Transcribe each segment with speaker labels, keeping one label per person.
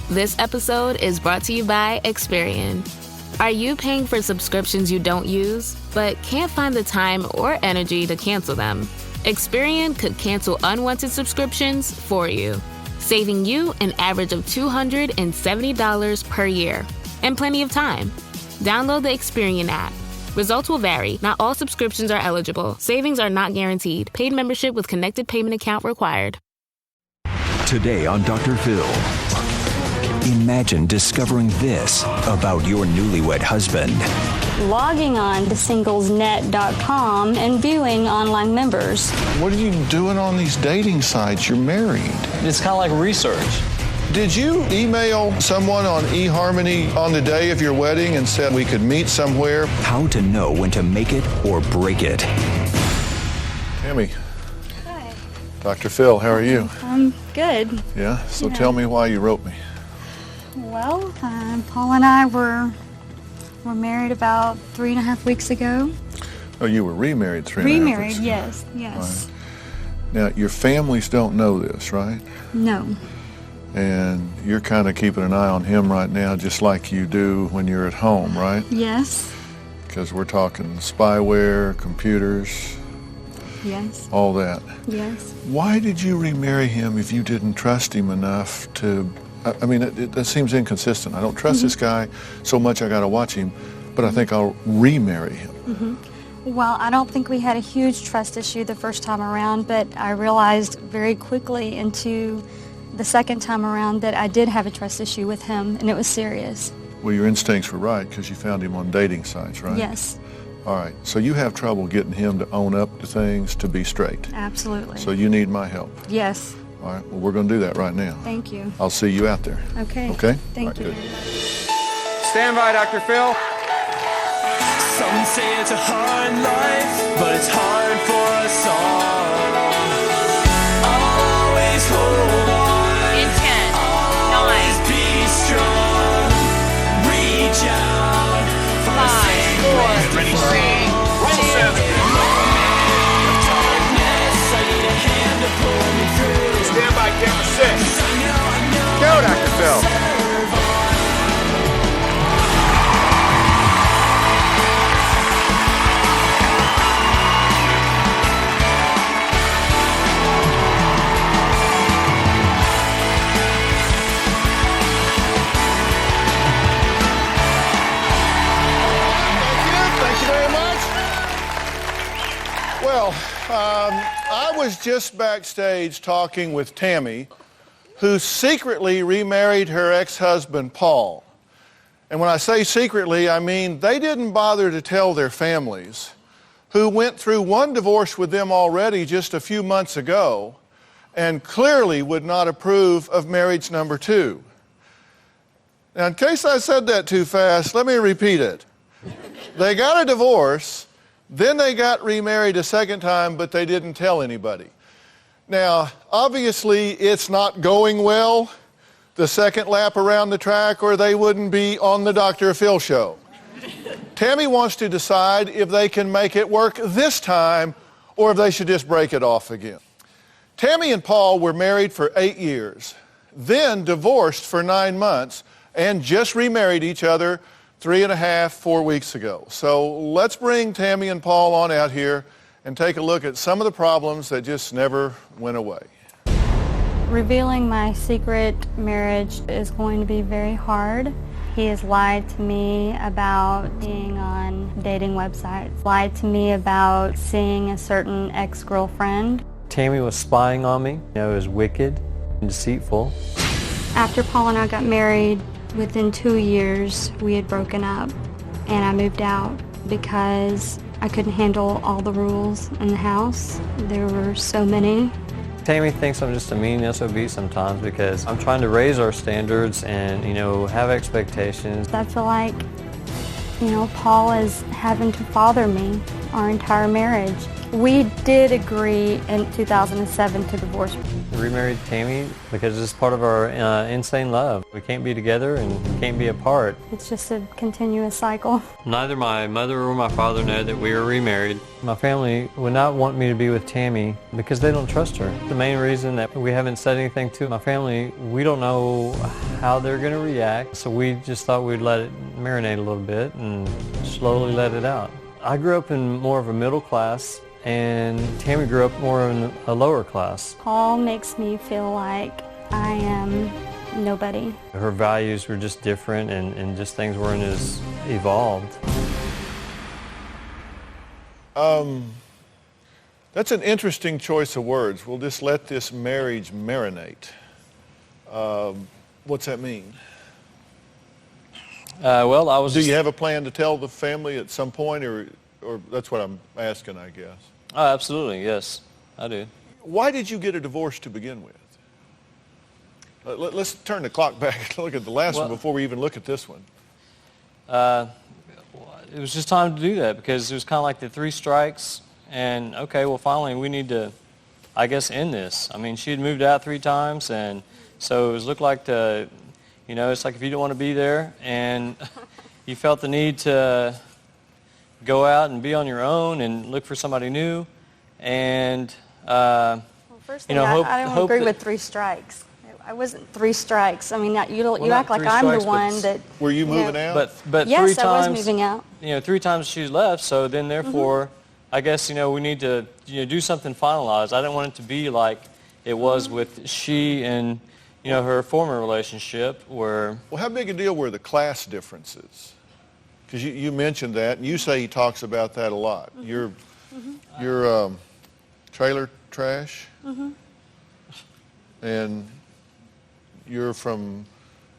Speaker 1: This episode is brought to you by Experian. Are you paying for subscriptions you don't use, but can't find the time or energy to cancel them? Experian could cancel unwanted subscriptions for you, saving you an average of $270 per year and plenty of time. Download the Experian app. Results will vary. Not all subscriptions are eligible. Savings are not guaranteed. Paid membership with connected payment account required.
Speaker 2: Today on Dr. Phil, imagine discovering this about your newlywed husband.
Speaker 3: Logging on to singlesnet.com and viewing online members.
Speaker 4: What are you doing on these dating sites? You're married.
Speaker 5: It's kind of like research.
Speaker 4: Did you email someone on eHarmony on the day of your wedding and said we could meet somewhere?
Speaker 2: How to know when to make it or break it.
Speaker 4: Tammy.
Speaker 3: Hi.
Speaker 4: Dr. Phil, how are you?
Speaker 3: I'm good.
Speaker 4: Yeah? So tell me why you wrote me.
Speaker 3: Well, Paul and I were married about 3.5 weeks ago.
Speaker 4: Oh, you were remarried 3.5 weeks
Speaker 3: Remarried,
Speaker 4: ago.
Speaker 3: yes.
Speaker 4: Right. Now, your families don't know this, right?
Speaker 3: No.
Speaker 4: And you're kind of keeping an eye on him right now, just like you do when you're at home, right?
Speaker 3: Yes.
Speaker 4: Because we're talking spyware, computers,
Speaker 3: Yes.
Speaker 4: all that.
Speaker 3: Yes.
Speaker 4: Why did you remarry him if you didn't trust him enough to... I mean, that seems inconsistent. I don't trust this guy so much I got to watch him, but I think I'll remarry him.
Speaker 3: Well, I don't think we had a huge trust issue the first time around, but I realized very quickly into the second time around that I did have a trust issue with him, and it was serious.
Speaker 4: Well, your instincts were right because you found him on dating sites, right?
Speaker 3: Yes.
Speaker 4: All right. So you have trouble getting him to own up to things, to be straight.
Speaker 3: Absolutely.
Speaker 4: So you need my help.
Speaker 3: Yes.
Speaker 4: All right. Well, we're going to do that right now.
Speaker 3: Thank you.
Speaker 4: I'll see you out there.
Speaker 3: Okay.
Speaker 4: Okay?
Speaker 3: Thank
Speaker 4: All right,
Speaker 3: you.
Speaker 4: good.
Speaker 6: Stand by, Dr. Phil.
Speaker 7: Some say it's a hard life, but it's hard for us all. Always hold on.
Speaker 8: In 10,
Speaker 7: Always
Speaker 8: 9,
Speaker 7: be strong. Reach out for a
Speaker 8: 5,
Speaker 7: safe
Speaker 8: 4,
Speaker 7: place to
Speaker 8: 3,
Speaker 7: fall.
Speaker 8: 2.
Speaker 7: Darkness, I need a hand to pull me through.
Speaker 6: Stand by, camera 6.
Speaker 7: I know
Speaker 6: Go, Dr. Phil.
Speaker 4: Thank you very much. Well, I was just backstage talking with Tammy, who secretly remarried her ex-husband, Paul. And when I say secretly, I mean they didn't bother to tell their families, who went through one divorce with them already just a few months ago, and clearly would not approve of marriage number 2. Now, in case I said that too fast, let me repeat it. They got a divorce, then they got remarried a second time, but they didn't tell anybody. Now, obviously, it's not going well, the second lap around the track, or they wouldn't be on the Dr. Phil show. Tammy wants to decide if they can make it work this time, or if they should just break it off again. Tammy and Paul were married for 8 years, then divorced for 9 months, and just remarried each other 3.5, 4 weeks ago. So let's bring Tammy and Paul on out here and take a look at some of the problems that just never went away.
Speaker 3: Revealing my secret marriage is going to be very hard. He has lied to me about being on dating websites, lied to me about seeing a certain ex-girlfriend.
Speaker 5: Tammy was spying on me. It was wicked and deceitful.
Speaker 3: After Paul and I got married, within 2 years, we had broken up, and I moved out because I couldn't handle all the rules in the house. There were so many.
Speaker 5: Tammy thinks I'm just a mean SOB sometimes because I'm trying to raise our standards and, have expectations.
Speaker 3: I feel like, Paul is having to father me our entire marriage. We did agree in 2007 to divorce.
Speaker 5: We remarried Tammy because it's part of our insane love. We can't be together and we can't be apart.
Speaker 3: It's just a continuous cycle.
Speaker 5: Neither my mother or my father know that we are remarried. My family would not want me to be with Tammy because they don't trust her. The main reason that we haven't said anything to my family, we don't know how they're going to react, so we just thought we'd let it marinate a little bit and slowly let it out. I grew up in more of a middle class, and Tammy grew up more in a lower class.
Speaker 3: Paul makes me feel like I am nobody.
Speaker 5: Her values were just different, and just things weren't as evolved.
Speaker 4: That's an interesting choice of words. We'll just let this marriage marinate. What's that mean?
Speaker 5: Well,
Speaker 4: Do you have a plan to tell the family at some point, or that's what I'm asking, I guess?
Speaker 5: Oh, absolutely, yes, I do.
Speaker 4: Why did you get a divorce to begin with? Let's turn the clock back and look at the last one before we even look at this one.
Speaker 5: It was just time to do that because it was kind of like the 3 strikes, and okay, well, finally we need to, I guess, end this. I mean, she had moved out 3 times, and so it looked like it's like if you don't want to be there and you felt the need to go out and be on your own and look for somebody new, and
Speaker 3: First thing, I don't agree with 3 strikes. I wasn't 3 strikes. I mean, you act like I'm the one that.
Speaker 4: Were you moving out?
Speaker 5: But
Speaker 3: yes,
Speaker 5: 3 times,
Speaker 3: I was moving out.
Speaker 5: 3 times she's left. So then, therefore, I guess we need to do something finalized. I didn't want it to be like it was with she and her former relationship, where.
Speaker 4: Well, how big a deal were the class differences? Because you mentioned that, and you say he talks about that a lot. You're trailer trash, and you're from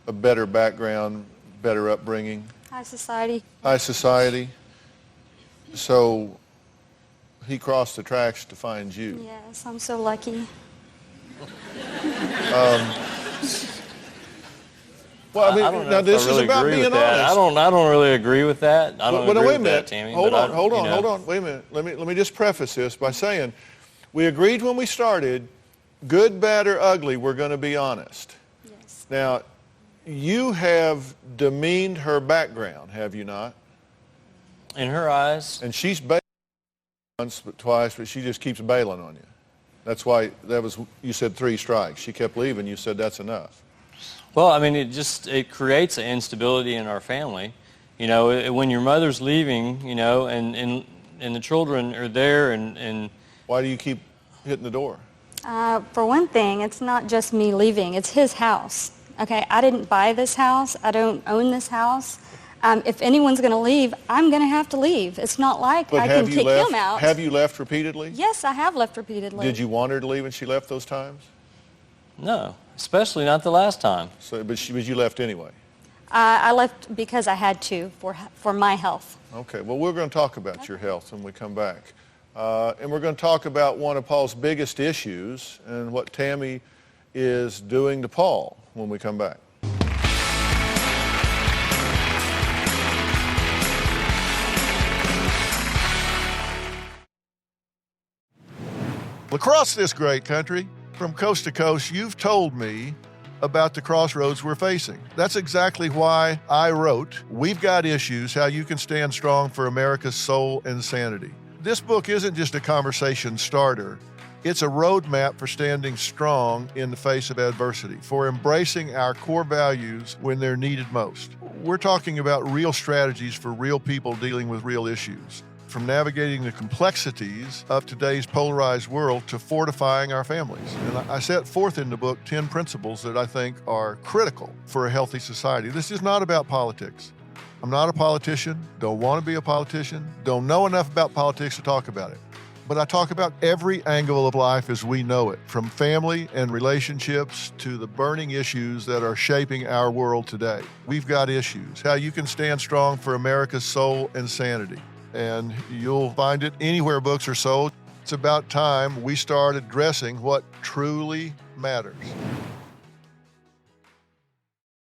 Speaker 4: a better background, better upbringing.
Speaker 3: High society.
Speaker 4: High society. So he crossed the tracks to find you.
Speaker 3: Yes, I'm so lucky.
Speaker 4: Well, I mean,
Speaker 5: I don't know
Speaker 4: now
Speaker 5: if
Speaker 4: this
Speaker 5: I really
Speaker 4: is about
Speaker 5: agree
Speaker 4: being
Speaker 5: with that.
Speaker 4: honest.
Speaker 5: I don't really agree with that. I don't agree
Speaker 4: wait a
Speaker 5: with
Speaker 4: minute.
Speaker 5: that, Tammy.
Speaker 4: Hold on. Wait a minute. Let me just preface this by saying, we agreed when we started, good, bad, or ugly, we're going to be honest.
Speaker 3: Yes.
Speaker 4: Now, you have demeaned her background, have you not?
Speaker 5: In her eyes.
Speaker 4: And she's bailed once, but twice, but she just keeps bailing on you. That's why you said 3 strikes. She kept leaving. You said that's enough.
Speaker 5: Well, I mean, it creates an instability in our family. When your mother's leaving, and the children are there, and
Speaker 4: why do you keep hitting the door?
Speaker 3: For one thing, it's not just me leaving. It's his house. Okay, I didn't buy this house. I don't own this house. If anyone's going to leave, I'm going to have to leave. It's not like I can kick him out.
Speaker 4: Have you left repeatedly?
Speaker 3: Yes, I have left repeatedly.
Speaker 4: Did you want her to leave when she left those times?
Speaker 5: No, especially not the last time.
Speaker 4: So, but you left anyway?
Speaker 3: I left because I had to, for my health.
Speaker 4: Okay, well, we're going to talk about your health when we come back. And we're going to talk about one of Paul's biggest issues and what Tammy is doing to Paul when we come back. Across this great country, from coast to coast, you've told me about the crossroads we're facing. That's exactly why I wrote We've Got Issues, How You Can Stand Strong for America's Soul and Sanity. This book isn't just a conversation starter. It's a roadmap for standing strong in the face of adversity, for embracing our core values when they're needed most. We're talking about real strategies for real people dealing with real issues, from navigating the complexities of today's polarized world to fortifying our families. And I set forth in the book 10 principles that I think are critical for a healthy society. This is not about politics. I'm not a politician, don't want to be a politician, don't know enough about politics to talk about it. But I talk about every angle of life as we know it, from family and relationships to the burning issues that are shaping our world today. We've got issues, how you can stand strong for America's soul and sanity. And you'll find it anywhere books are sold. It's about time we start addressing what truly matters.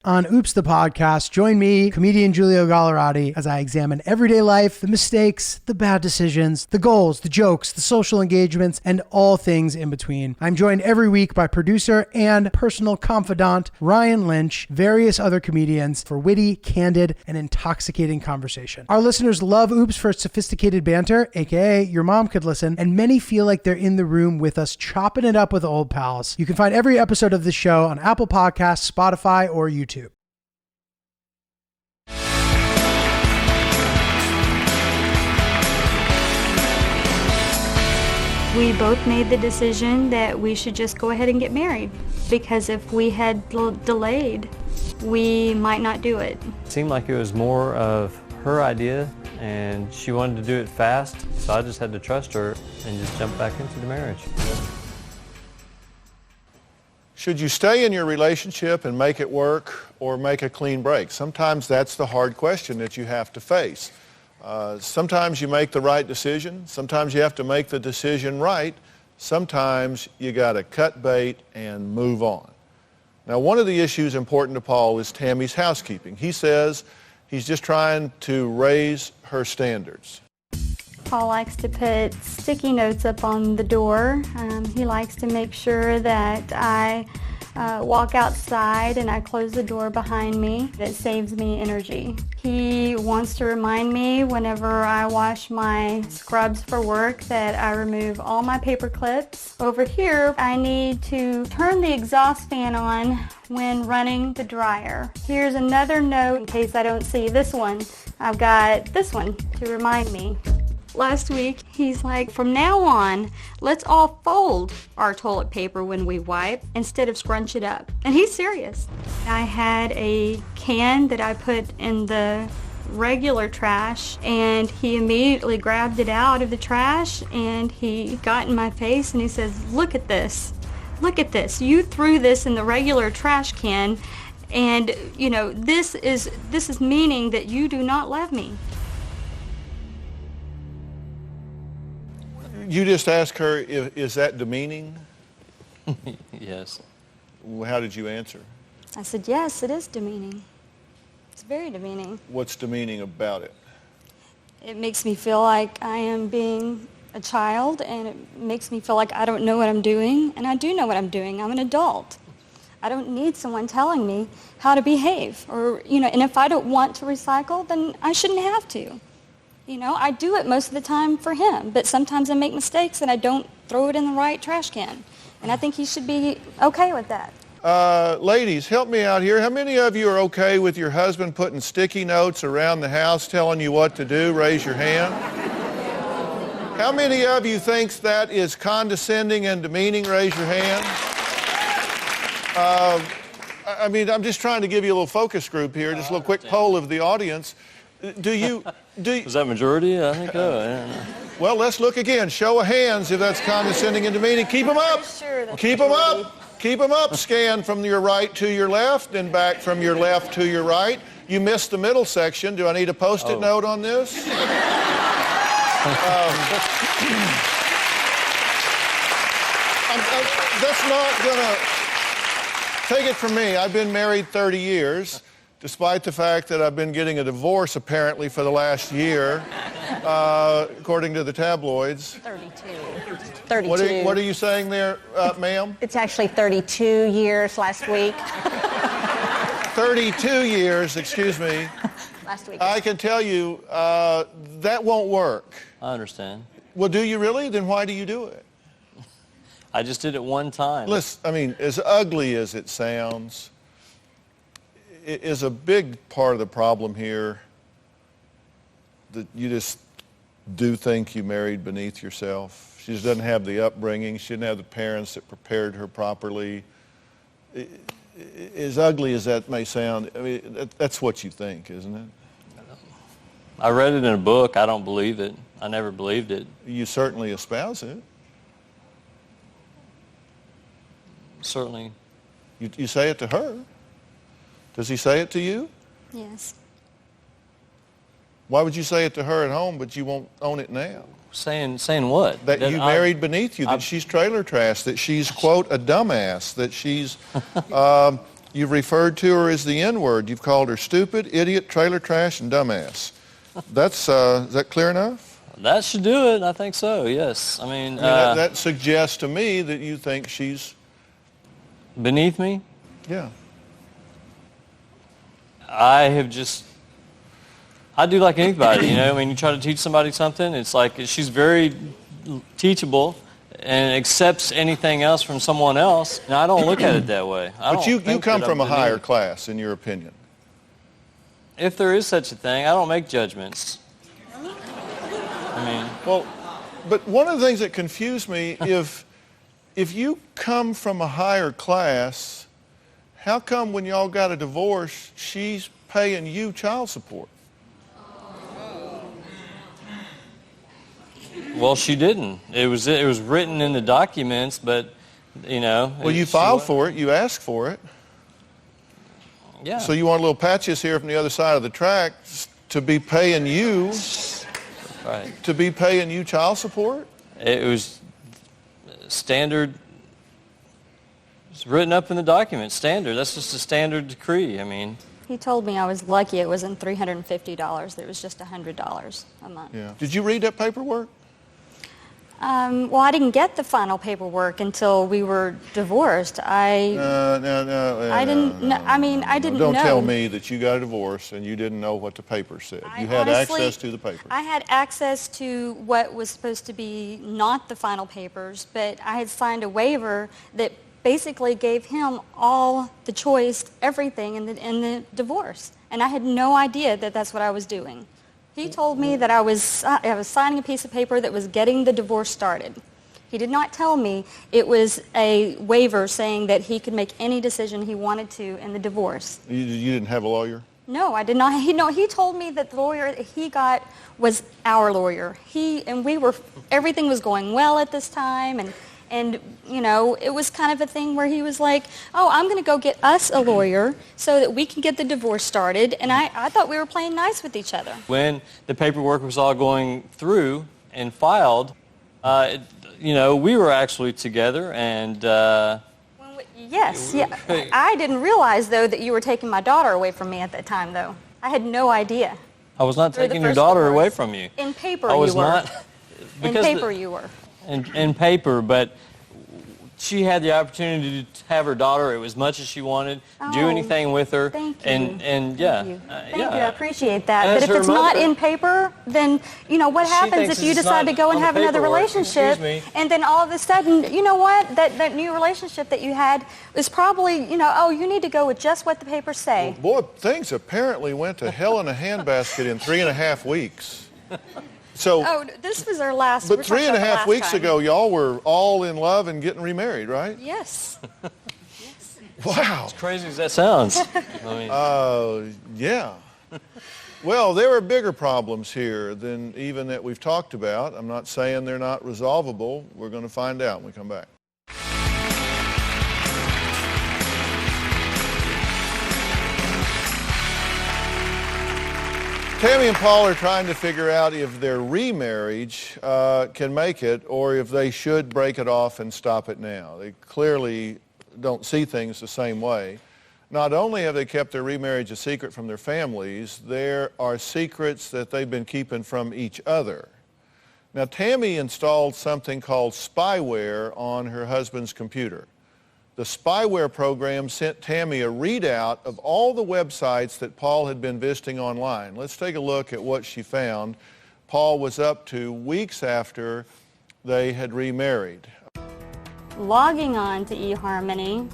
Speaker 8: On Oops the Podcast, join me, comedian Giulio Gallerati, as I examine everyday life, the mistakes, the bad decisions, the goals, the jokes, the social engagements, and all things in between. I'm joined every week by producer and personal confidant Ryan Lynch, various other comedians for witty, candid, and intoxicating conversation. Our listeners love Oops for its sophisticated banter, aka your mom could listen, and many feel like they're in the room with us chopping it up with old pals. You can find every episode of the show on Apple Podcasts, Spotify, or YouTube.
Speaker 3: We both made the decision that we should just go ahead and get married, because if we had delayed, we might not do it.
Speaker 5: It seemed like it was more of her idea, and she wanted to do it fast, so I just had to trust her and just jump back into the marriage.
Speaker 4: Should you stay in your relationship and make it work, or make a clean break? Sometimes that's the hard question that you have to face. Sometimes you make the right decision. Sometimes you have to make the decision right. Sometimes you got to cut bait and move on. Now, one of the issues important to Paul is Tammy's housekeeping. He says he's just trying to raise her standards.
Speaker 3: Paul likes to put sticky notes up on the door. He likes to make sure that I walk outside and I close the door behind me. It saves me energy. He wants to remind me whenever I wash my scrubs for work that I remove all my paper clips. Over here, I need to turn the exhaust fan on when running the dryer. Here's another note in case I don't see this one. I've got this one to remind me. Last week, he's like, from now on, let's all fold our toilet paper when we wipe instead of scrunch it up. And he's serious. I had a can that I put in the regular trash, and he immediately grabbed it out of the trash, and he got in my face and he says, look at this. Look at this. You threw this in the regular trash can, and you know, this is meaning that you do not love me.
Speaker 4: You just ask her, is that demeaning?
Speaker 5: Yes.
Speaker 4: How did you answer?
Speaker 3: I said, yes, it is demeaning. It's very demeaning.
Speaker 4: What's demeaning about it?
Speaker 3: It makes me feel like I am being a child, and it makes me feel like I don't know what I'm doing, and I do know what I'm doing. I'm an adult. I don't need someone telling me how to behave, or, you know, and if I don't want to recycle, then I shouldn't have to. You know, I do it most of the time for him, but sometimes I make mistakes and I don't throw it in the right trash can. And I think he should be okay with that.
Speaker 4: Ladies, help me out here. How many of you are okay with your husband putting sticky notes around the house telling you what to do? Raise your hand. How many of you thinks that is condescending and demeaning? Raise your hand. I mean, I'm just trying to give you a little focus group here, just a little quick poll of the audience. Do you...
Speaker 5: Was that majority? I think so. Yeah.
Speaker 4: Well, let's look again. Show of hands if that's condescending and demeaning. Keep them up. Keep them up. Keep them up. Scan from your right to your left and back from your left to your right. You missed the middle section. Do I need a Post-it note on this? That's not going to... Take it from me. I've been married 30 years. Despite the fact that I've been getting a divorce apparently for the last year, according to the tabloids.
Speaker 9: 32.
Speaker 4: What are you saying there, ma'am?
Speaker 9: It's actually 32 years last week.
Speaker 4: 32 years, excuse me.
Speaker 9: Last week.
Speaker 4: I can tell you that won't work.
Speaker 5: I understand.
Speaker 4: Well, do you really? Then why do you do it?
Speaker 5: I just did it one time.
Speaker 4: Listen, I mean, as ugly as it sounds, it is a big part of the problem here that you just do think you married beneath yourself. She just doesn't have the upbringing. She didn't have the parents that prepared her properly. As ugly as that may sound, I mean, that's what you think, isn't it?
Speaker 5: I read it in a book. I don't believe it. I never believed it.
Speaker 4: You certainly espouse it.
Speaker 5: Certainly.
Speaker 4: You say it to her. Does he say it to you?
Speaker 3: Yes.
Speaker 4: Why would you say it to her at home, but you won't own it now?
Speaker 5: Saying what?
Speaker 4: That you married beneath you, that she's trailer trash, that she's, quote, a dumbass, that she's, You've referred to her as the N-word. You've called her stupid, idiot, trailer trash, and dumbass. That's, is that clear enough?
Speaker 5: That should do it. I think so, yes. I mean,
Speaker 4: that suggests to me that you think she's...
Speaker 5: beneath me?
Speaker 4: Yeah.
Speaker 5: I do like anybody, you know. I mean, you try to teach somebody something, it's like she's very teachable and accepts anything else from someone else. And I don't look at it that way.
Speaker 4: But you come from a higher class, in your opinion.
Speaker 5: If there is such a thing, I don't make judgments. I mean...
Speaker 4: Well, but one of the things that confused me, if you come from a higher class, how come when y'all got a divorce, she's paying you child support?
Speaker 5: Well, she didn't. It was written in the documents, but, you know...
Speaker 4: Well, you filed for it. You asked for it.
Speaker 5: Yeah.
Speaker 4: So you want a little patches here from the other side of the track to be paying you...
Speaker 5: Right.
Speaker 4: To be paying you child support?
Speaker 5: It was standard... It's written up in the document. Standard. That's just a standard decree. I mean...
Speaker 3: He told me I was lucky it wasn't $350, that it was just $100 a month.
Speaker 4: Yeah. Did you read that paperwork?
Speaker 3: Well, I didn't get the final paperwork until we were divorced. I didn't know.
Speaker 4: Don't tell me that you got a divorce and you didn't know what the paper said. You had access to the paper.
Speaker 3: I had access to what was supposed to be not the final papers, but I had signed a waiver that basically gave him all the choice, everything in the divorce. And I had no idea that that's what I was doing. He told me that I was signing a piece of paper that was getting the divorce started. He did not tell me it was a waiver saying that he could make any decision he wanted to in the divorce.
Speaker 4: You didn't have a lawyer?
Speaker 3: No, I did not. He told me that the lawyer he got was our lawyer. Everything was going well at this time, and you know, it was kind of a thing where he was like, oh, I'm going to go get us a lawyer so that we can get the divorce started. And I thought we were playing nice with each other.
Speaker 5: When the paperwork was all going through and filed, you know, we were actually together and...
Speaker 3: Yes, yeah. I didn't realize, though, that you were taking my daughter away from me at that time, though. I had no idea.
Speaker 5: I was not taking your daughter away from you.
Speaker 3: In paper,
Speaker 5: I was
Speaker 3: you were.
Speaker 5: Not,
Speaker 3: in paper, you were.
Speaker 5: In paper, but she had the opportunity to have her daughter as much as she wanted, do anything with her.
Speaker 3: Thank you.
Speaker 5: And yeah.
Speaker 3: Thank you, I appreciate that. But if it's not in paper, then, you know, what happens if you decide to go and have another relationship, and then all of a sudden, you know what, that new relationship that you had is probably, you know, oh, you need to go with just what the papers say.
Speaker 4: Well, boy, things apparently went to hell in a handbasket in 3.5 weeks. So,
Speaker 3: this was our last...
Speaker 4: But 3.5 weeks ago, y'all were all in love and getting remarried, right?
Speaker 3: Yes. Yes.
Speaker 4: Wow.
Speaker 5: As crazy as that sounds.
Speaker 4: Yeah. Well, there are bigger problems here than even that we've talked about. I'm not saying they're not resolvable. We're going to find out when we come back. Tammy and Paul are trying to figure out if their remarriage can make it or if they should break it off and stop it now. They clearly don't see things the same way. Not only have they kept their remarriage a secret from their families, there are secrets that they've been keeping from each other. Now, Tammy installed something called spyware on her husband's computer. The spyware program sent Tammy a readout of all the websites that Paul had been visiting online. Let's take a look at what she found Paul was up to weeks after they had remarried.
Speaker 3: Logging on to eHarmony,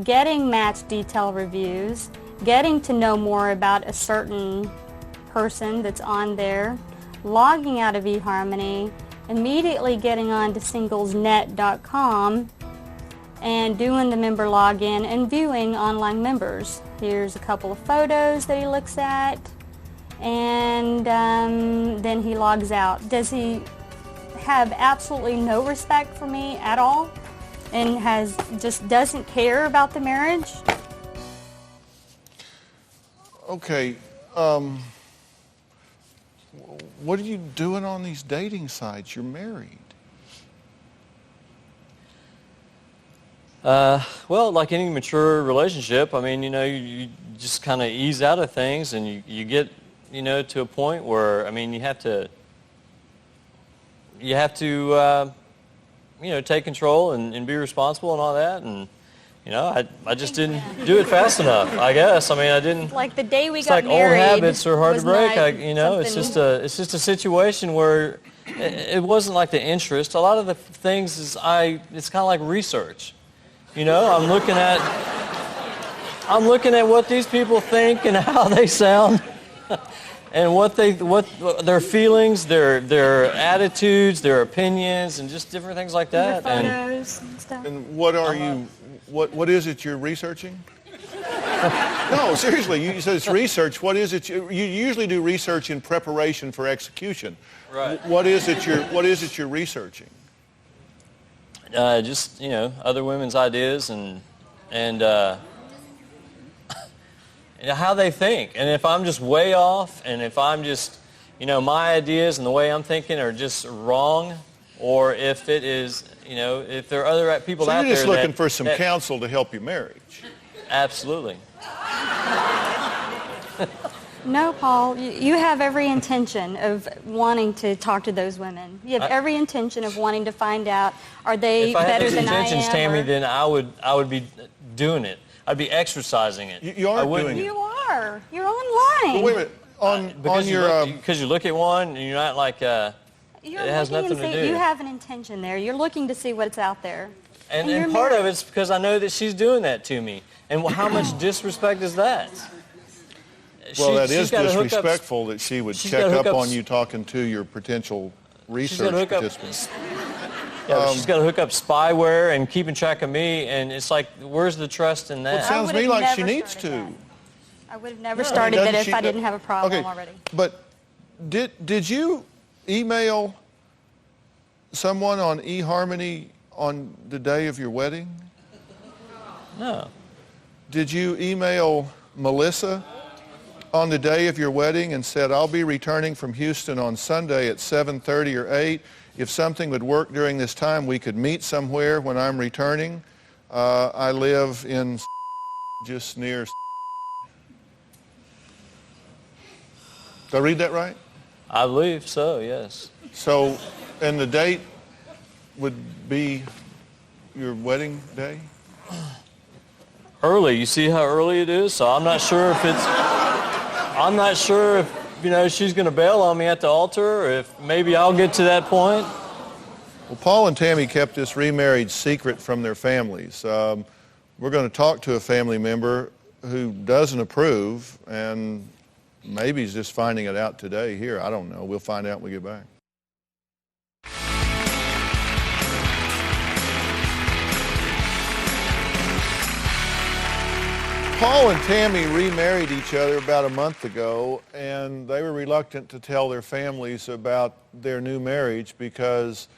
Speaker 3: getting match detail reviews, getting to know more about a certain person that's on there, logging out of eHarmony, immediately getting on to singlesnet.com, and doing the member login and viewing online members. Here's a couple of photos that he looks at, and then he logs out. Does he have absolutely no respect for me at all and just doesn't care about the marriage?
Speaker 4: Okay, what are you doing on these dating sites? You're married.
Speaker 5: Well, like any mature relationship, I mean, you just kind of ease out of things, and you get, to a point where, I mean, you have to, take control and be responsible and all that, and, I just didn't do it fast enough, I guess. I mean, I didn't.
Speaker 9: Like the day we
Speaker 5: it's
Speaker 9: got
Speaker 5: like
Speaker 9: married.
Speaker 5: Old habits are hard to break. It's
Speaker 9: something-
Speaker 5: just a situation where it wasn't like the interest. A lot of the things it's kind of like research. I'm looking at what these people think and how they sound, and what their feelings, their attitudes, their opinions, and just different things like that.
Speaker 9: The photos and stuff.
Speaker 4: And what are you? What is it you're researching? No, seriously. You said it's research. What is it? You usually do research in preparation for execution.
Speaker 5: Right.
Speaker 4: What is it you're researching?
Speaker 5: Just other women's ideas and how they think, and if I'm just way off, and if I'm just my ideas and the way I'm thinking are just wrong, or if it is if there are other people out there.
Speaker 4: So you're just looking for some counsel to help your marriage.
Speaker 5: Absolutely.
Speaker 3: No, Paul, you have every intention of wanting to talk to those women. You have every intention of wanting to find out, are they better than I am?
Speaker 5: If I had those intentions, Tammy, then I would be doing it. I'd be exercising it.
Speaker 4: You are doing it.
Speaker 3: You are. You're online.
Speaker 4: But wait a minute.
Speaker 5: Because you look at one and you're not like it has nothing to do.
Speaker 3: You have an intention there. You're looking to see what's out there.
Speaker 5: And part of it's because I know that she's doing that to me. And how much disrespect is that?
Speaker 4: Well, that is disrespectful that she would check up on you talking to your potential research participants.
Speaker 5: Yeah, she's got to hook up spyware and keeping track of me, and it's like, where's the trust in that?
Speaker 4: Well, it sounds to me like she needs to.
Speaker 3: I would have never started that if I didn't have a problem already.
Speaker 4: But did you email someone on eHarmony on the day of your wedding?
Speaker 5: No.
Speaker 4: Did you email Melissa on the day of your wedding and said, I'll be returning from Houston on Sunday at 7:30 or 8. If something would work during this time, we could meet somewhere when I'm returning. I live in just near. Did I read that right?
Speaker 5: I believe so, yes.
Speaker 4: So, and the date would be your wedding day?
Speaker 5: Early. You see how early it is? So I'm not sure if she's going to bail on me at the altar, or if maybe I'll get to that point.
Speaker 4: Well, Paul and Tammy kept this remarried secret from their families. We're going to talk to a family member who doesn't approve, and maybe he's just finding it out today here. I don't know. We'll find out when we get back. Paul and Tammy remarried each other about a month ago, and they were reluctant to tell their families about their new marriage because,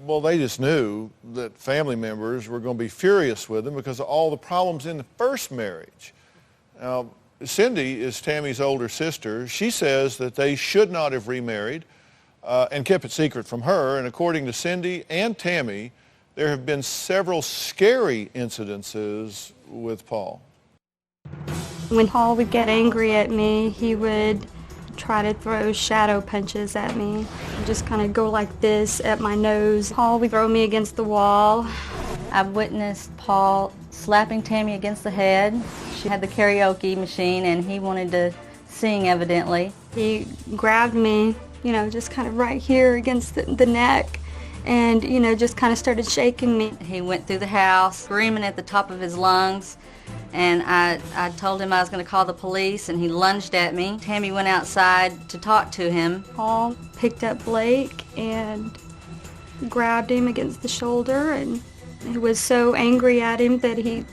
Speaker 4: well, they just knew that family members were going to be furious with them because of all the problems in the first marriage. Now, Cindy is Tammy's older sister. She says that they should not have remarried and kept it secret from her, and according to Cindy and Tammy, there have been several scary incidences with Paul.
Speaker 3: When Paul would get angry at me, he would try to throw shadow punches at me. Just kind of go like this at my nose. Paul would throw me against the wall.
Speaker 10: I've witnessed Paul slapping Tammy against the head. She had the karaoke machine and he wanted to sing evidently.
Speaker 3: He grabbed me, just kind of right here against the neck and, just kind of started shaking me.
Speaker 10: He went through the house screaming at the top of his lungs. And I told him I was going to call the police, and he lunged at me. Tammy went outside to talk to him.
Speaker 3: Paul picked up Blake and grabbed him against the shoulder, and he was so angry at him that he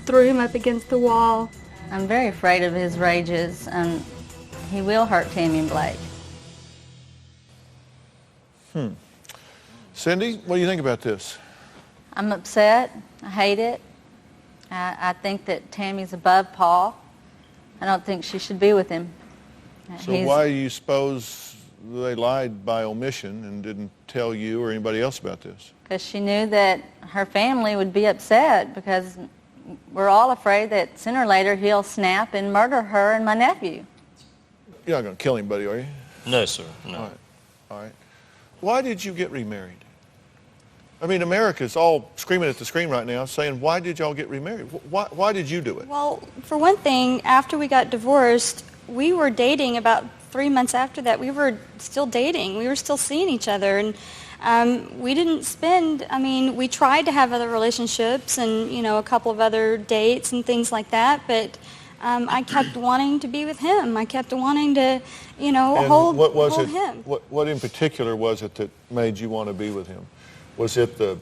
Speaker 3: threw him up against the wall.
Speaker 10: I'm very afraid of his rages, and he will hurt Tammy and Blake.
Speaker 4: Cindy, what do you think about this?
Speaker 10: I'm upset. I hate it. I think that Tammy's above Paul. I don't think she should be with him.
Speaker 4: So why do you suppose they lied by omission and didn't tell you or anybody else about this?
Speaker 10: Because she knew that her family would be upset because we're all afraid that sooner or later he'll snap and murder her and my nephew.
Speaker 4: You're not going to kill anybody, are you?
Speaker 5: No, sir. No.
Speaker 4: All right. All right. Why did you get remarried? I mean, America's all screaming at the screen right now saying, why did y'all get remarried? Why did you do it?
Speaker 3: Well, for one thing, after we got divorced, we were dating about 3 months after that. We were still dating. We were still seeing each other. And we didn't spend, I mean, we tried to have other relationships and, you know, a couple of other dates and things like that, but I kept wanting to be with him. I kept wanting to, you know, hold him.
Speaker 4: What in particular was it that made you want to be with him? Was it the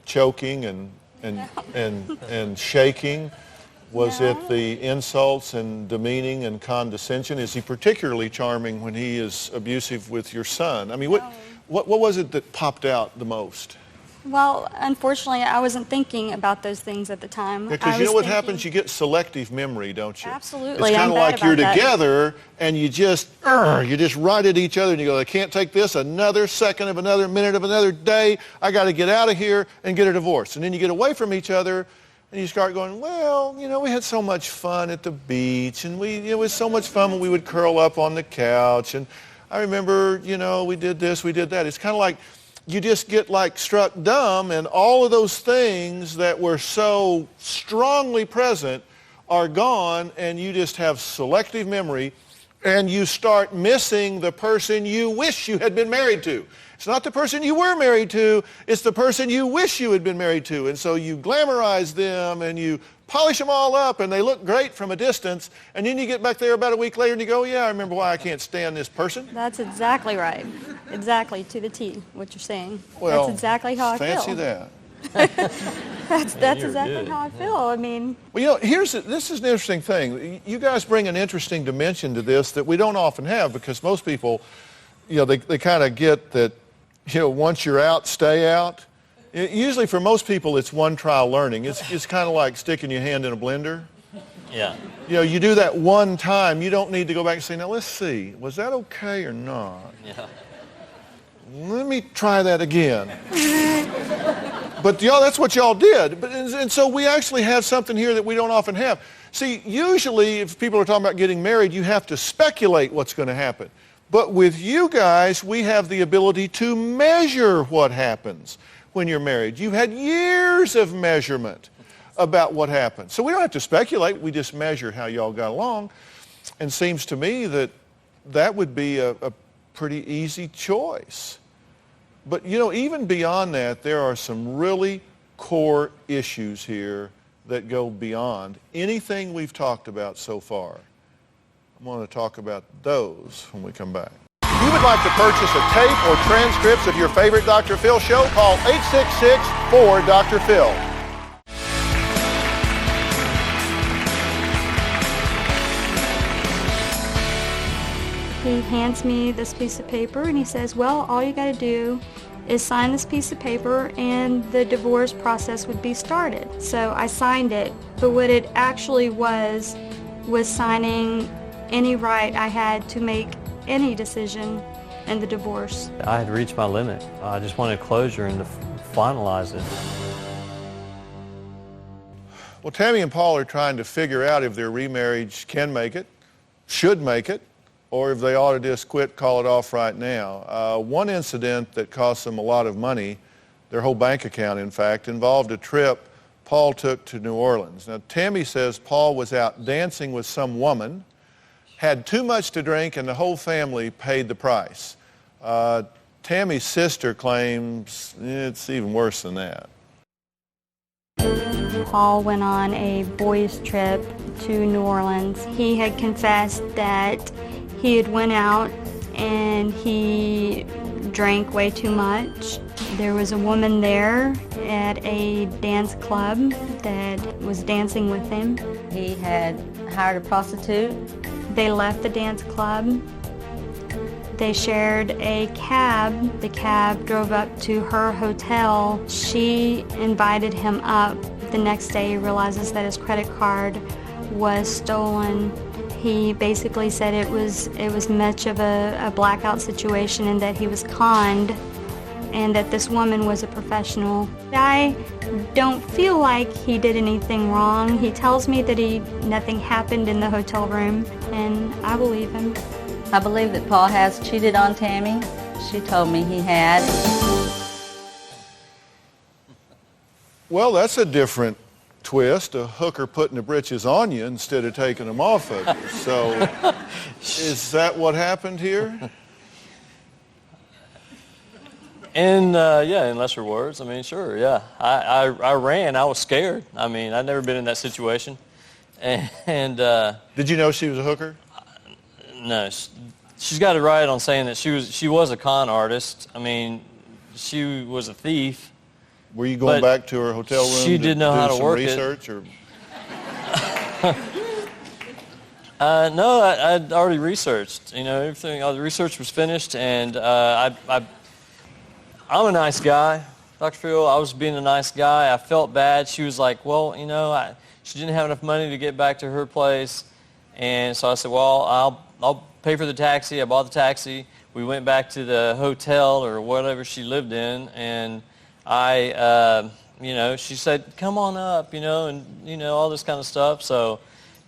Speaker 4: choking and shaking? Was it the insults and demeaning and condescension? Is he particularly charming when he is abusive with your son? I mean, what was it that popped out the most?
Speaker 3: Well, unfortunately, I wasn't thinking about those things at the time.
Speaker 4: Because you know what happens? You get selective memory, don't you?
Speaker 3: Absolutely.
Speaker 4: It's kind of like you're together and you just right at each other and you go, I can't take this another second of another minute of another day. I got to get out of here and get a divorce. And then you get away from each other and you start going, well, you know, we had so much fun at the beach and it was so much fun when we would curl up on the couch. And I remember, you know, we did this, we did that. It's kind of like you just get like struck dumb and all of those things that were so strongly present are gone and you just have selective memory and you start missing the person you wish you had been married to. It's not the person you were married to, it's the person you wish you had been married to. And so you glamorize them and you polish them all up and they look great from a distance. And then you get back there about a week later and you go, yeah, I remember why I can't stand this person.
Speaker 3: That's exactly right. Exactly, to the T, what you're saying.
Speaker 4: Well,
Speaker 3: that's exactly how I feel.
Speaker 4: Fancy that.
Speaker 3: That's exactly how I feel. I mean...
Speaker 4: Well, you know, this is an interesting thing. You guys bring an interesting dimension to this that we don't often have because most people, you know, they kind of get that, you know, once you're out, stay out. Usually for most people, it's one trial learning. It's kind of like sticking your hand in a blender.
Speaker 5: Yeah.
Speaker 4: You know, you do that one time. You don't need to go back and say, now let's see, was that okay or not?
Speaker 5: Yeah.
Speaker 4: Let me try that again. But y'all, that's what y'all did. And so we actually have something here that we don't often have. See, usually if people are talking about getting married, you have to speculate what's going to happen. But with you guys, we have the ability to measure what happens when you're married. You had years of measurement about what happened. So we don't have to speculate. We just measure how y'all got along. And it seems to me that that would be a pretty easy choice. But, you know, even beyond that, there are some really core issues here that go beyond anything we've talked about so far. I'm going to talk about those when we come back. If you would like to purchase a tape or transcripts of your favorite Dr. Phil show, call 866-4-Dr. Phil.
Speaker 3: He hands me this piece of paper and he says, well, all you got to do is sign this piece of paper and the divorce process would be started. So I signed it, but what it actually was signing any right I had to make any decision in the divorce.
Speaker 5: I had reached my limit. I just wanted closure and to finalize it.
Speaker 4: Well, Tammy and Paul are trying to figure out if their remarriage can make it, should make it, or if they ought to just quit, call it off right now. One incident that cost them a lot of money, their whole bank account in fact, involved a trip Paul took to New Orleans. Now Tammy says Paul was out dancing with some woman, had too much to drink, and the whole family paid the price. Tammy's sister claims it's even worse than that.
Speaker 3: Paul went on a boys' trip to New Orleans. He had confessed that he had went out and he drank way too much. There was a woman there at a dance club that was dancing with him.
Speaker 10: He had hired a prostitute.
Speaker 3: They left the dance club. They shared a cab. The cab drove up to her hotel. She invited him up. The next day he realizes that his credit card was stolen. He basically said it was much of a blackout situation and that he was conned and that this woman was a professional. I don't feel like he did anything wrong. He tells me that nothing happened in the hotel room, and I believe him.
Speaker 10: I believe that Paul has cheated on Tammy. She told me he had.
Speaker 4: Well, that's a different twist, a hooker putting the britches on you instead of taking them off of you. So is that what happened here?
Speaker 5: In lesser words, I mean, sure, yeah. I ran. I was scared. I mean, I'd never been in that situation. And
Speaker 4: did you know she was a hooker?
Speaker 5: No. She's got it right on saying that she was a con artist. I mean, she was a thief.
Speaker 4: Were you going back to her hotel room
Speaker 5: she did know how to work
Speaker 4: research, or?
Speaker 5: No, I'd already researched. You know, everything. All the research was finished, and I'm a nice guy, Dr. Phil. I was being a nice guy. I felt bad. She was like, well, you know, she didn't have enough money to get back to her place, and so I said, well, I'll pay for the taxi. I bought the taxi. We went back to the hotel or whatever she lived in, and you know, she said, come on up, you know, and, you know, all this kind of stuff. So,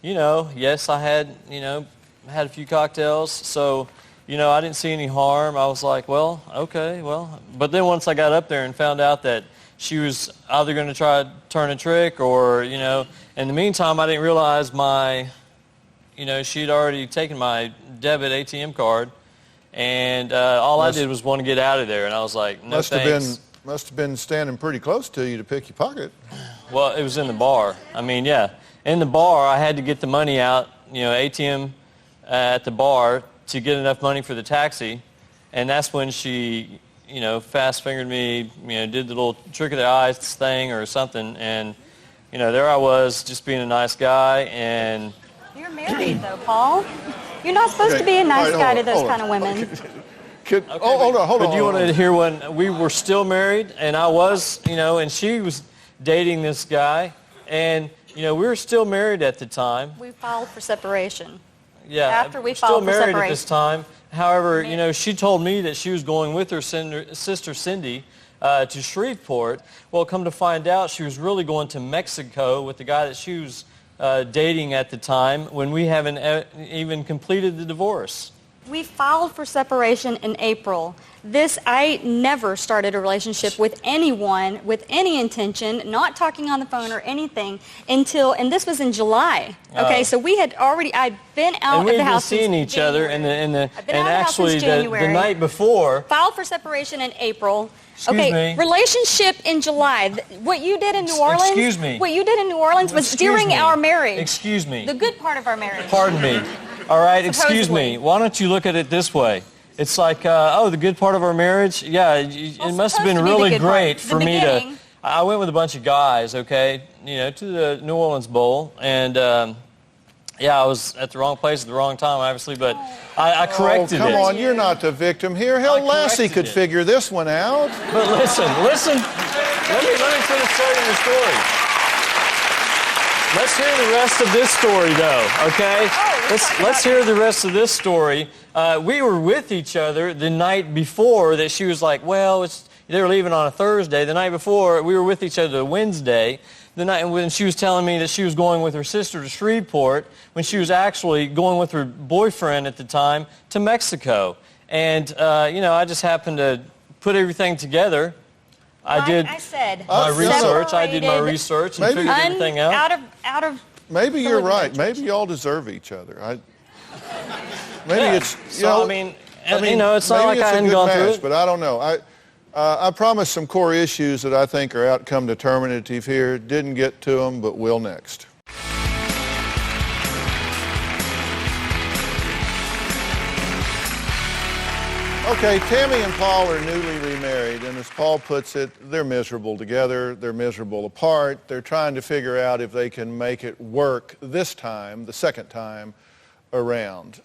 Speaker 5: you know, yes, I had, you know, had a few cocktails. So, you know, I didn't see any harm. I was like, well, okay, well. But then once I got up there and found out that she was either going to try to turn a trick or, you know, in the meantime, I didn't realize you know, she'd already taken my debit ATM card. And all I did was want to get out of there. And I was like, no thanks.
Speaker 4: Must have been standing pretty close to you to pick your pocket.
Speaker 5: Well, it was in the bar. I mean, yeah. In the bar, I had to get the money out, you know, ATM at the bar to get enough money for the taxi. And that's when she, you know, fast-fingered me, you know, did the little trick of the eyes thing or something. And, you know, there I was just being a nice guy. And
Speaker 3: You're married, though, Paul. You're not supposed to be a nice guy to those kind of women.
Speaker 4: Hold on.
Speaker 5: But you want to hear when we were still married, and I was, you know, and she was dating this guy, and, you know, we were still married at the time.
Speaker 3: We filed for separation.
Speaker 5: Yeah.
Speaker 3: After we
Speaker 5: still
Speaker 3: filed for
Speaker 5: married
Speaker 3: separation.
Speaker 5: at this time. However, you know, she told me that she was going with her sister Cindy to Shreveport. Well, come to find out, she was really going to Mexico with the guy that she was dating at the time when we haven't even completed the divorce.
Speaker 3: We filed for separation in April. I never started a relationship with anyone with any intention, not talking on the phone or anything, and this was in July. Okay, so I'd been out of the house since
Speaker 5: seen each other, and actually
Speaker 3: the
Speaker 5: night before.
Speaker 3: Filed for separation in April.
Speaker 5: Excuse me.
Speaker 3: Relationship in July. What you did in New Orleans.
Speaker 5: Excuse me.
Speaker 3: What you did in New Orleans was during our marriage.
Speaker 5: Excuse me.
Speaker 3: The good part of our marriage.
Speaker 5: Pardon me. All right, excuse
Speaker 3: Supposedly.
Speaker 5: me. Why don't you look at it this way? It's like, the good part of our marriage? Yeah, it must have been really great for me to... I went with a bunch of guys, okay, you know, to the New Orleans Bowl, and, I was at the wrong place at the wrong time, obviously, but I corrected it.
Speaker 4: Come on, you're not the victim here. Hell, Lassie could figure this one out.
Speaker 5: But listen. Let me finish telling the story. Let's hear the rest of this story, though, okay? Let's hear the rest of this story. We were with each other the night before that she was like, well, they were leaving on a Thursday. The night before, we were with each other Wednesday. The night when she was telling me that she was going with her sister to Shreveport, when she was actually going with her boyfriend at the time to Mexico. And, I just happened to put everything together. I did my research and figured everything out.
Speaker 3: Out of.
Speaker 4: Maybe you're right. Maybe y'all deserve each other. It's
Speaker 5: it's not like I hadn't gone through it.
Speaker 4: But I don't know. I promised some core issues that I think are outcome determinative here. Didn't get to them, but will next. Okay, Tammy and Paul are newly remarried, and as Paul puts it, they're miserable together, they're miserable apart, they're trying to figure out if they can make it work this time, the second time around.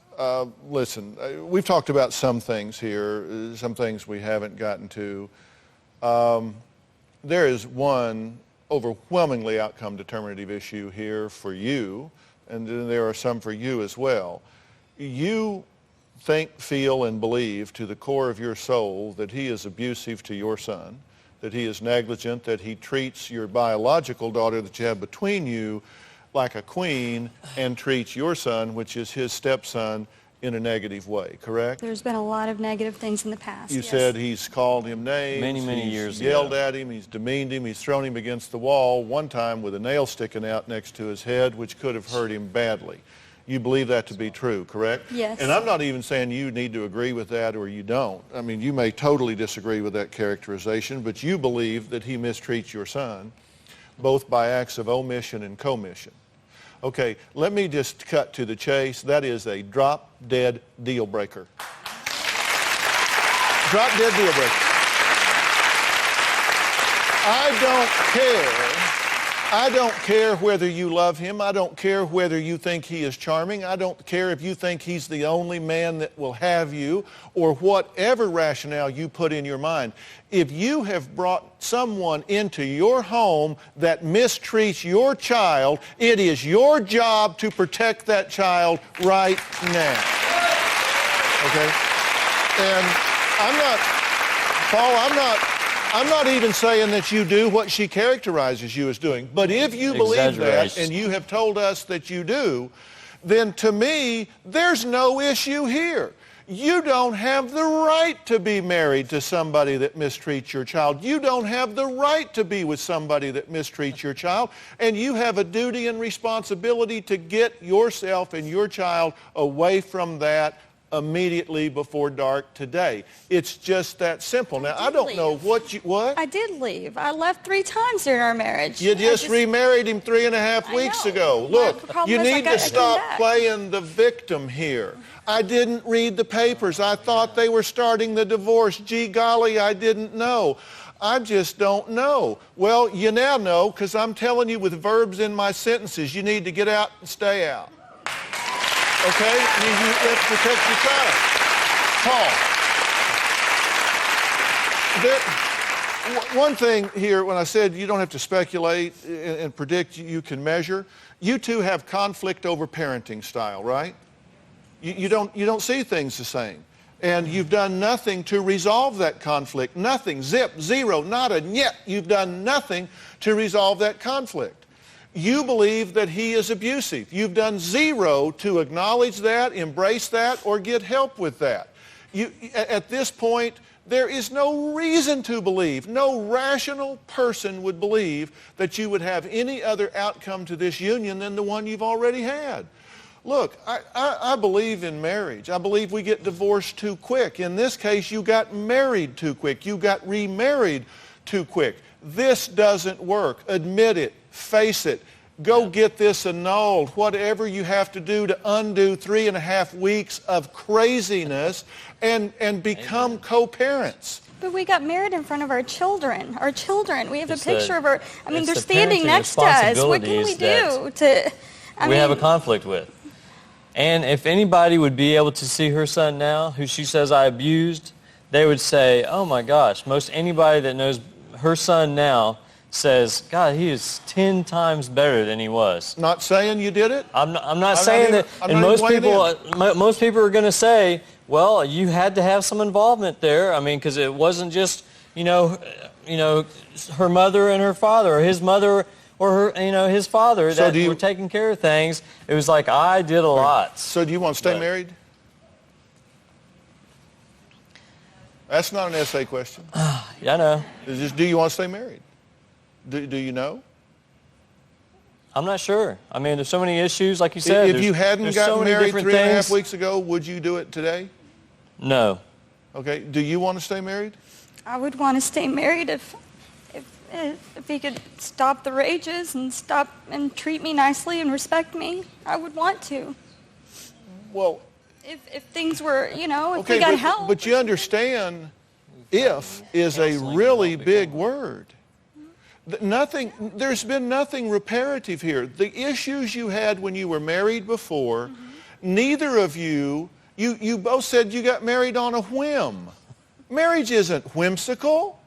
Speaker 4: Listen, we've talked about some things here, some things we haven't gotten to. There is one overwhelmingly outcome determinative issue here for you, and then there are some for you as well. You think, feel, and believe to the core of your soul that he is abusive to your son, that he is negligent, that he treats your biological daughter that you have between you like a queen and treats your son, which is his stepson, in a negative way, correct?
Speaker 3: There's been a lot of negative things in the past.
Speaker 4: You said he's called him names,
Speaker 5: many years ago.
Speaker 4: Yelled at him, he's demeaned him, he's thrown him against the wall, one time with a nail sticking out next to his head, which could have hurt him badly. You believe that to be true, correct?
Speaker 3: Yes.
Speaker 4: And I'm not even saying you need to agree with that or you don't. I mean, you may totally disagree with that characterization, but you believe that he mistreats your son, both by acts of omission and commission. Okay, let me just cut to the chase. That is a drop-dead deal breaker. Drop-dead deal breaker. I don't care whether you love him. I don't care whether you think he is charming. I don't care if you think he's the only man that will have you or whatever rationale you put in your mind. If you have brought someone into your home that mistreats your child, it is your job to protect that child right now. Okay? And I'm not even saying that you do what she characterizes you as doing. But if you believe that, and you have told us that you do, then to me, there's no issue here. You don't have the right to be married to somebody that mistreats your child. You don't have the right to be with somebody that mistreats your child. And you have a duty and responsibility to get yourself and your child away from that immediately before dark today. It's just that simple. Now, I don't know what?
Speaker 3: I did leave. I left 3 times during our marriage.
Speaker 4: You just remarried him 3.5 weeks ago. Look, you need to stop playing the victim here. I didn't read the papers. I thought they were starting the divorce. Gee golly, I didn't know. I just don't know. Well, you now know, because I'm telling you with verbs in my sentences, you need to get out and stay out. Okay? I mean, you have to protect your child. Paul. One thing here, when I said you don't have to speculate and predict, you can measure. You two have conflict over parenting style, right? You don't see things the same. And you've done nothing to resolve that conflict. Nothing. Zip, zero, nada, nyet. You've done nothing to resolve that conflict. You believe that he is abusive. You've done zero to acknowledge that, embrace that, or get help with that. At this point, there is no reason to believe, no rational person would believe that you would have any other outcome to this union than the one you've already had. Look, I believe in marriage. I believe we get divorced too quick. In this case, you got married too quick. You got remarried too quick. This doesn't work. Admit it. Face it. Go get this annulled. Whatever you have to do to undo 3.5 weeks of craziness and become co-parents.
Speaker 3: But we got married in front of our children. Our children. We have a picture of our... I mean, they're standing next to us. What can we do to...
Speaker 5: we have a conflict with. And if anybody would be able to see her son now, who she says I abused, they would say, oh my gosh, most anybody that knows her son now says, God, he is 10 times better than he was.
Speaker 4: Not saying you did it?
Speaker 5: I'm not saying that. And most people are going to say, well, you had to have some involvement there. I mean, because it wasn't just, her mother and her father, or his mother or her, his father that were taking care of things. It was like, I did a lot.
Speaker 4: So do you want to stay married? That's not an essay question.
Speaker 5: Yeah, I know.
Speaker 4: It's just, do you want to stay married? Do you know?
Speaker 5: I'm not sure. I mean, there's so many issues, like you said.
Speaker 4: If you hadn't gotten married 3.5 weeks ago, would you do it today?
Speaker 5: No.
Speaker 4: Okay. Do you want to stay married?
Speaker 3: I would want to stay married if he could stop the rages and stop and treat me nicely and respect me. I would want to.
Speaker 4: Well,
Speaker 3: if things were, if we got help.
Speaker 4: But you understand, if is a really big word. There's been nothing reparative here. The issues you had when you were married before, neither of you both said you got married on a whim. Marriage isn't whimsical.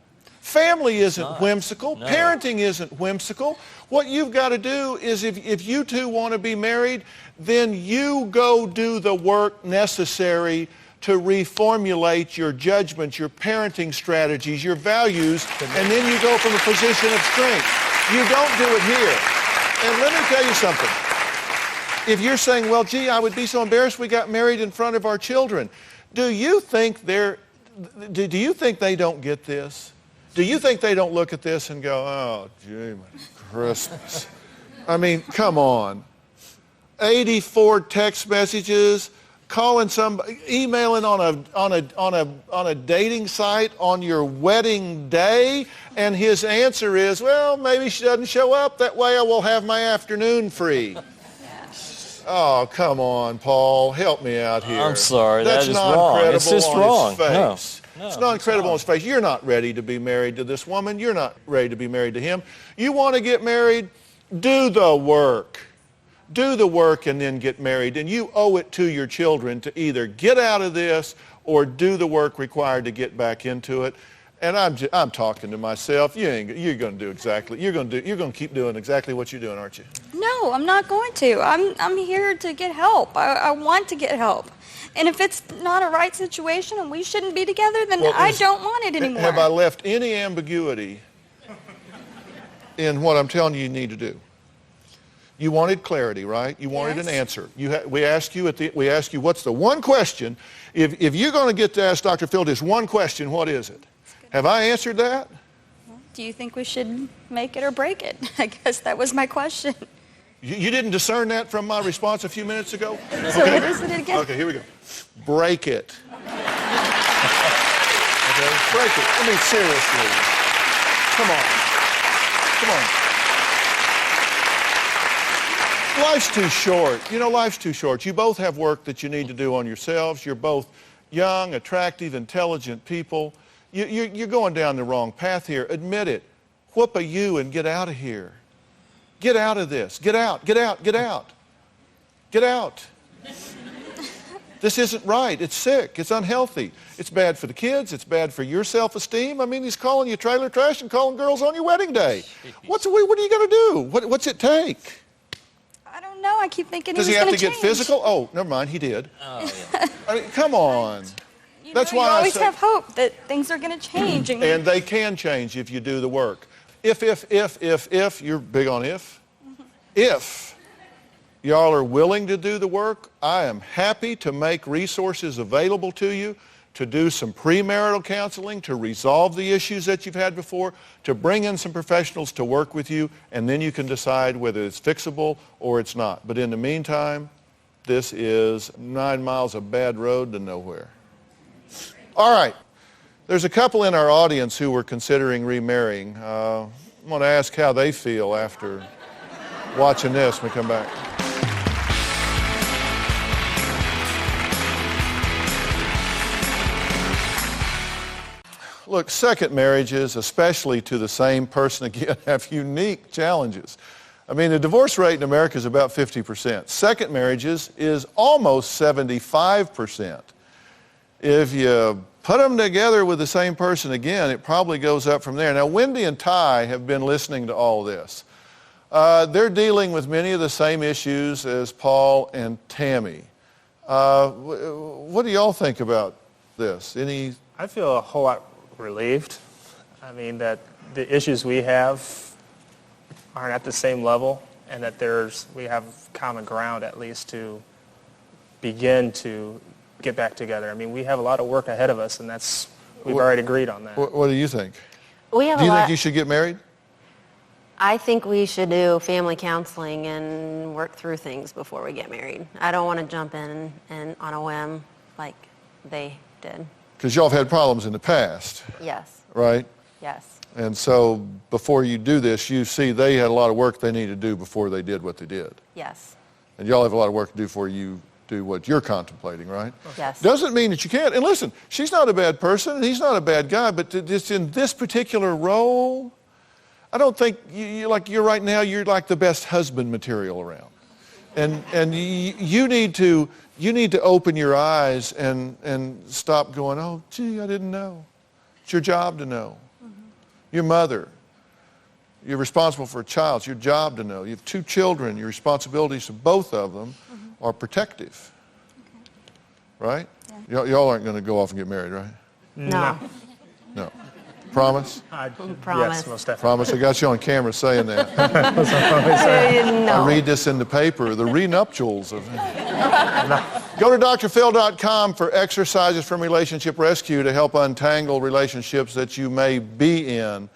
Speaker 4: Family isn't
Speaker 5: Not.
Speaker 4: whimsical.
Speaker 5: No.
Speaker 4: Parenting isn't whimsical. What you've got to do is if you two want to be married, then you go do the work necessary to reformulate your judgments, your parenting strategies, your values, and then you go from a position of strength. You don't do it here. And let me tell you something. If you're saying, well, gee, I would be so embarrassed we got married in front of our children, do you think they don't get this? Do you think they don't look at this and go, oh, gee, Christmas? I mean, come on. 84 text messages, calling somebody, emailing on a dating site on your wedding day, and his answer is, well, maybe she doesn't show up. That way I will have my afternoon free. Oh, come on, Paul. Help me out here.
Speaker 5: I'm sorry.
Speaker 4: That's
Speaker 5: that is
Speaker 4: not
Speaker 5: wrong.
Speaker 4: credible
Speaker 5: It's just
Speaker 4: on
Speaker 5: wrong.
Speaker 4: his face.
Speaker 5: No,
Speaker 4: it's not credible on his face. You're not ready to be married to this woman. You're not ready to be married to him. You want to get married? Do the work. Do the work and then get married. And you owe it to your children to either get out of this or do the work required to get back into it. And I'm talking to myself. You're going to keep doing exactly what you're doing, aren't you?
Speaker 11: No, I'm not going to. I'm here to get help. I want to get help. And if it's not a right situation and we shouldn't be together, then I don't want it anymore.
Speaker 4: Have I left any ambiguity in what I'm telling you need to do? You wanted clarity, right? You wanted an answer. We ask you what's the one question. If you're going to get to ask Dr. Phil this one question, what is it? Have I answered that?
Speaker 11: Do you think we should make it or break it? I guess that was my question.
Speaker 4: You didn't discern that from my response a few minutes ago?
Speaker 11: So what is it again?
Speaker 4: Okay, here we go. Break it. Okay, break it. I mean, seriously. Come on. Life's too short. You know, life's too short. You both have work that you need to do on yourselves. You're both young, attractive, intelligent people. You're going down the wrong path here. Admit it. Whoop a you and get out of here. Get out of this. Get out. Get out. Get out. Get out. This isn't right. It's sick. It's unhealthy. It's bad for the kids. It's bad for your self-esteem. I mean, he's calling you trailer trash and calling girls on your wedding day. What are you going to do? What's it take?
Speaker 11: I don't know. I keep thinking
Speaker 4: Does he have to get physical? Oh, never mind. He did.
Speaker 5: Oh, yeah.
Speaker 4: I mean, come on. That's why
Speaker 11: you always
Speaker 4: I say,
Speaker 11: have hope that things are going to change.
Speaker 4: And they can change if you do the work. If, you're big on if. If y'all are willing to do the work, I am happy to make resources available to you to do some premarital counseling, to resolve the issues that you've had before, to bring in some professionals to work with you, and then you can decide whether it's fixable or it's not. But in the meantime, this is 9 miles of bad road to nowhere. All right. There's a couple in our audience who were considering remarrying. I'm going to ask how they feel after watching this when we come back. Look, second marriages, especially to the same person again, have unique challenges. I mean, the divorce rate in America is about 50%. Second marriages is almost 75%. If you put them together with the same person again, it probably goes up from there. Now, Wendy and Ty have been listening to all this. They're dealing with many of the same issues as Paul and Tammy. What do y'all think about this?
Speaker 12: I feel a whole lot relieved. I mean, that the issues we have aren't at the same level, and that we have common ground at least to begin to get back together. I mean, we have a lot of work ahead of us, and we've already agreed on that.
Speaker 4: What do you think?
Speaker 13: Do you
Speaker 4: think you should get married?
Speaker 13: I think we should do family counseling and work through things before we get married. I don't want to jump in and on a whim like they did.
Speaker 4: Because y'all have had problems in the past.
Speaker 13: Yes.
Speaker 4: Right?
Speaker 13: Yes.
Speaker 4: And so before you do this, you see they had a lot of work they needed to do before they did what they did.
Speaker 13: Yes.
Speaker 4: And y'all have a lot of work to do before you do what you're contemplating, right?
Speaker 13: Yes.
Speaker 4: Doesn't mean that you can't. And listen, she's not a bad person, and he's not a bad guy, but just in this particular role, I don't think you're right now, you're like the best husband material around. And you need to open your eyes and stop going, oh, gee, I didn't know. It's your job to know. Your mother. You're responsible for a child. It's your job to know. You have 2 children. Your responsibilities to both of them are protective. Right? Yeah. Y'all aren't going to go off and get married, right?
Speaker 13: No.
Speaker 4: No. Promise?
Speaker 13: Promise.
Speaker 12: Yes, most definitely.
Speaker 4: Promise. I got you on camera saying that.
Speaker 13: No.
Speaker 4: I read this in the paper, the renuptials of Go to drphil.com for exercises from Relationship Rescue to help untangle relationships that you may be in.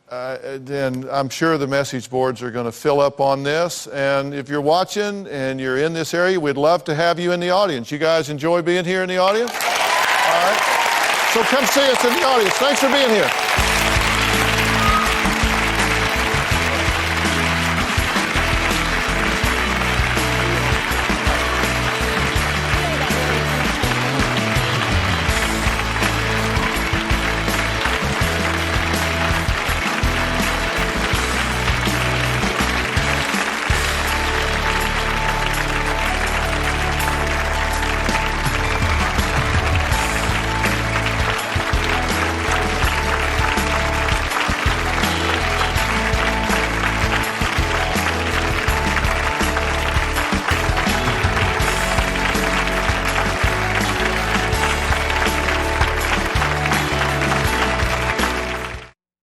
Speaker 4: Then I'm sure the message boards are going to fill up on this. And if you're watching and you're in this area, we'd love to have you in the audience. You guys enjoy being here in the audience? All right. So come see us in the audience. Thanks for being here.